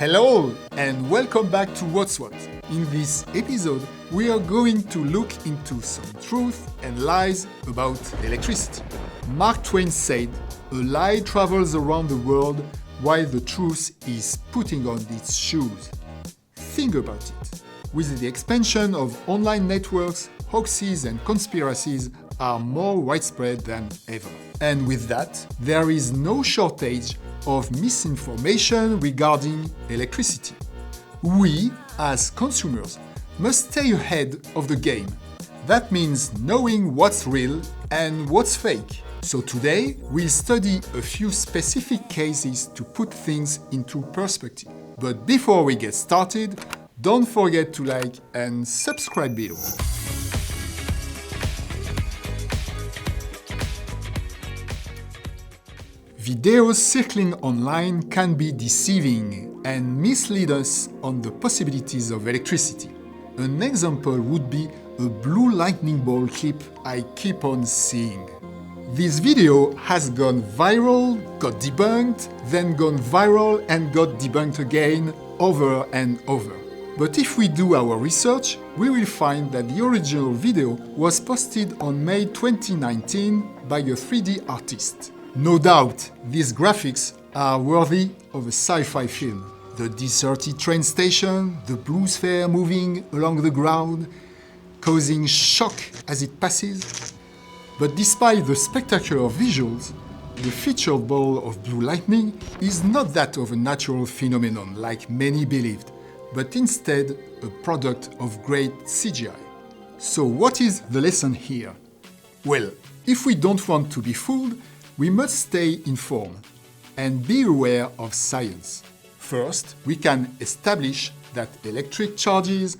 Hello and welcome back to What's What. In this episode, we are going to look into some truth and lies about electricity. Mark Twain said, "A lie travels around the world while the truth is putting on its shoes." Think about it. With the expansion of online networks, hoaxes and conspiracies are more widespread than ever. And with that, there is no shortage of misinformation regarding electricity. We, as consumers, must stay ahead of the game. That means knowing what's real and what's fake. So today, we'll study a few specific cases to put things into perspective. But before we get started, don't forget to like and subscribe below. Videos circling online can be deceiving and mislead us on the possibilities of electricity. An example would be a blue lightning bolt clip I keep on seeing. This video has gone viral, got debunked, then gone viral and got debunked again, over and over. But if we do our research, we will find that the original video was posted on May 2019 by a 3D artist. No doubt, these graphics are worthy of a sci-fi film. The deserted train station, the blue sphere moving along the ground, causing shock as it passes. But despite the spectacular visuals, the featured ball of blue lightning is not that of a natural phenomenon like many believed, but instead a product of great CGI. So what is the lesson here? Well, if we don't want to be fooled, we must stay informed and be aware of science. First, we can establish that electric charges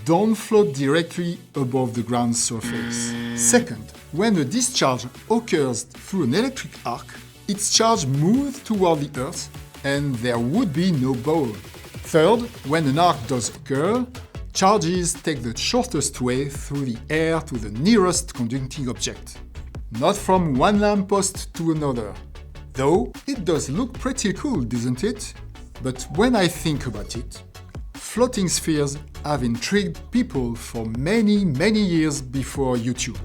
don't float directly above the ground surface. Second, when a discharge occurs through an electric arc, its charge moves toward the Earth and there would be no ball. Third, when an arc does occur, charges take the shortest way through the air to the nearest conducting object. Not from one lamppost to another. Though, it does look pretty cool, doesn't it? But when I think about it, floating spheres have intrigued people for many years before YouTube.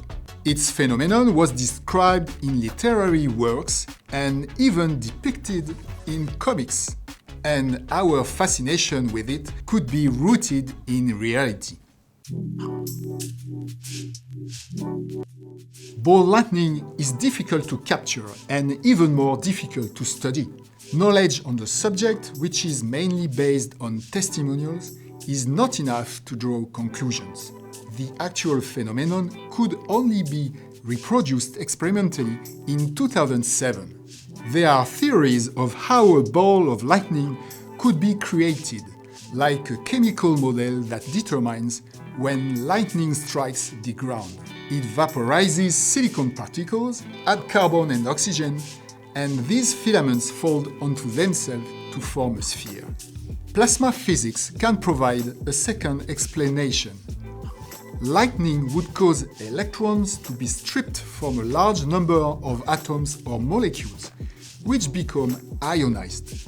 Its phenomenon was described in literary works and even depicted in comics. And our fascination with it could be rooted in reality. Ball lightning is difficult to capture and even more difficult to study. Knowledge on the subject, which is mainly based on testimonials, is not enough to draw conclusions. The actual phenomenon could only be reproduced experimentally in 2007. There are theories of how a ball of lightning could be created, like a chemical model that determines when lightning strikes the ground. It vaporizes silicon particles, adds carbon and oxygen, and these filaments fold onto themselves to form a sphere. Plasma physics can provide a second explanation. Lightning would cause electrons to be stripped from a large number of atoms or molecules, which become ionized.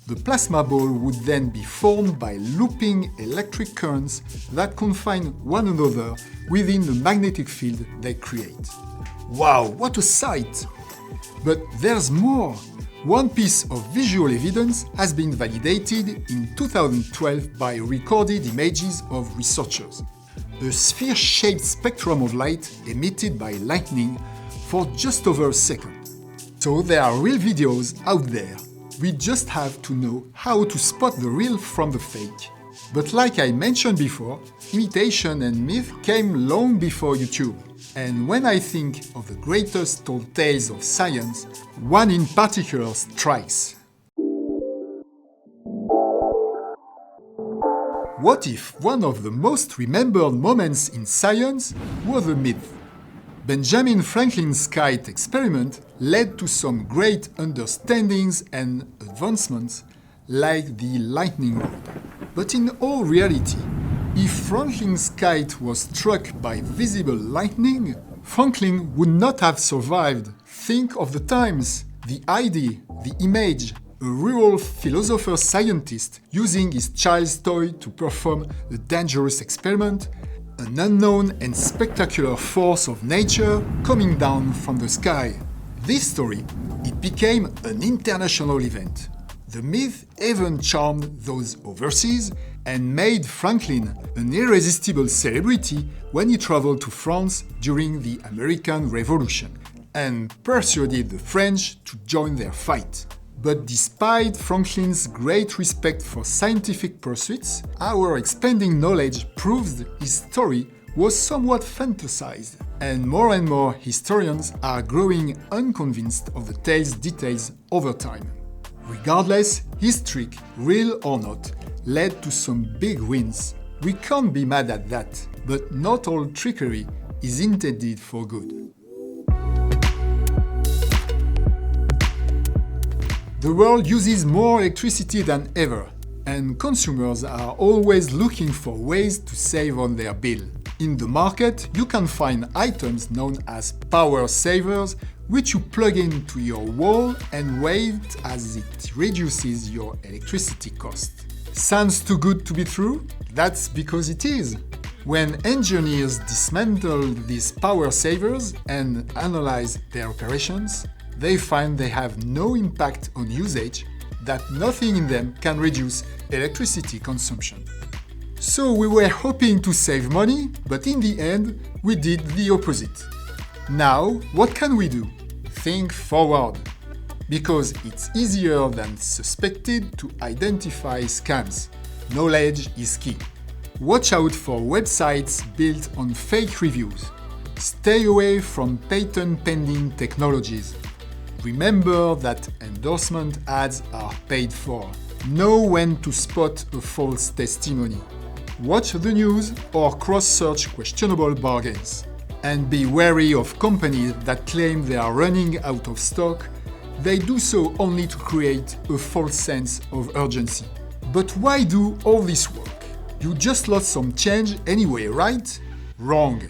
The plasma ball would then be formed by looping electric currents that confine one another within the magnetic field they create. Wow, what a sight! But there's more! One piece of visual evidence has been validated in 2012 by recorded images of researchers. A sphere-shaped spectrum of light emitted by lightning for just over a second. So there are real videos out there. We just have to know how to spot the real from the fake. But like I mentioned before, imitation and myth came long before YouTube. And when I think of the greatest told tales of science, one in particular strikes. What if one of the most remembered moments in science was a myth? Benjamin Franklin's kite experiment led to some great understandings and advancements, like the lightning rod. But in all reality, if Franklin's kite was struck by visible lightning, Franklin would not have survived. Think of the times, the idea, the image, a rural philosopher-scientist using his child's toy to perform a dangerous experiment, an unknown and spectacular force of nature coming down from the sky. This story, it became an international event. The myth even charmed those overseas and made Franklin an irresistible celebrity when he traveled to France during the American Revolution and persuaded the French to join their fight. But despite Franklin's great respect for scientific pursuits, our expanding knowledge proves his story was somewhat fantasized, and more historians are growing unconvinced of the tale's details over time. Regardless, his trick, real or not, led to some big wins. We can't be mad at that, but not all trickery is intended for good. The world uses more electricity than ever, and consumers are always looking for ways to save on their bill. In the market, you can find items known as power savers, which you plug into your wall and wait as it reduces your electricity cost. Sounds too good to be true? That's because it is. When engineers dismantle these power savers and analyze their operations, they find they have no impact on usage, that nothing in them can reduce electricity consumption. So we were hoping to save money, but in the end, we did the opposite. Now, what can we do? Think forward. Because it's easier than suspected to identify scams. Knowledge is key. Watch out for websites built on fake reviews. Stay away from patent-pending technologies. Remember that endorsement ads are paid for. Know when to spot a false testimony. Watch the news or cross-search questionable bargains. And be wary of companies that claim they are running out of stock. They do so only to create a false sense of urgency. But why do all this work? You just lost some change anyway, right? Wrong.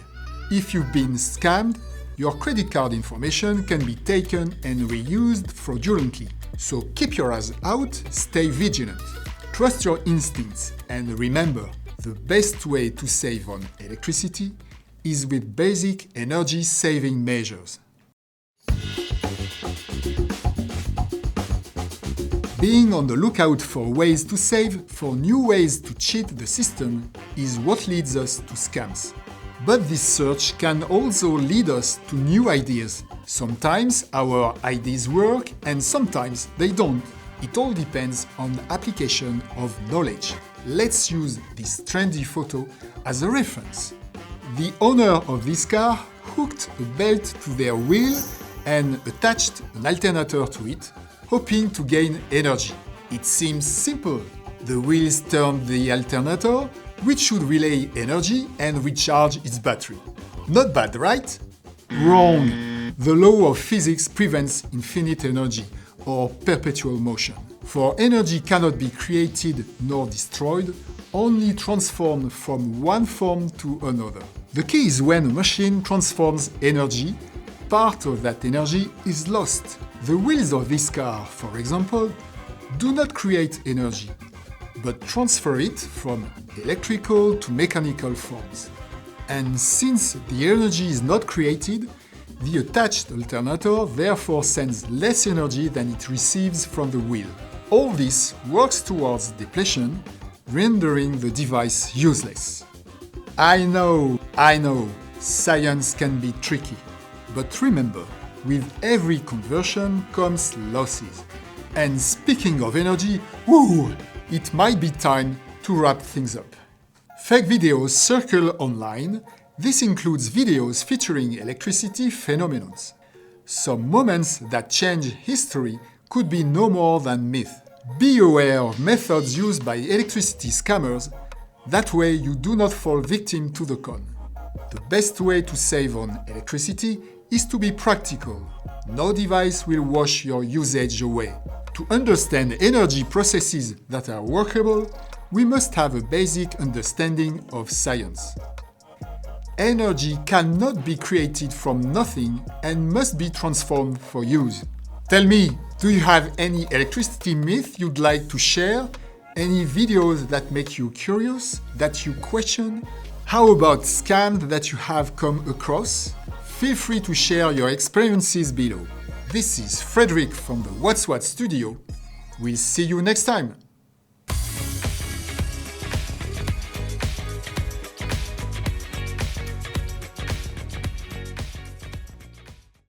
If you've been scammed, your credit card information can be taken and reused fraudulently. So keep your eyes out, stay vigilant. Trust your instincts, and remember, the best way to save on electricity is with basic energy-saving measures. Being on the lookout for ways to save, for new ways to cheat the system, is what leads us to scams. But this search can also lead us to new ideas. Sometimes our ideas work and sometimes they don't. It all depends on the application of knowledge. Let's use this trendy photo as a reference. The owner of this car hooked a belt to their wheel and attached an alternator to it, hoping to gain energy. It seems simple. The wheels turn the alternator, which should relay energy and recharge its battery. Not bad, right? Wrong. The law of physics prevents infinite energy, or perpetual motion. For energy cannot be created nor destroyed, only transformed from one form to another. The key is when a machine transforms energy, part of that energy is lost. The wheels of this car, for example, do not create energy, but transfer it from electrical to mechanical forms. And since the energy is not created, the attached alternator therefore sends less energy than it receives from the wheel. All this works towards depletion, rendering the device useless. I know, science can be tricky. But remember, with every conversion comes losses. And speaking of energy, it might be time to wrap things up. Fake videos circle online. This includes videos featuring electricity phenomena. Some moments that change history could be no more than myth. Be aware of methods used by electricity scammers. That way you do not fall victim to the con. The best way to save on electricity is to be practical. No device will wash your usage away. To understand energy processes that are workable, we must have a basic understanding of science. Energy cannot be created from nothing and must be transformed for use. Tell me, do you have any electricity myth you'd like to share? Any videos that make you curious, that you question? How about scams that you have come across? Feel free to share your experiences below. This is Frédéric from the What's What studio. We'll see you next time.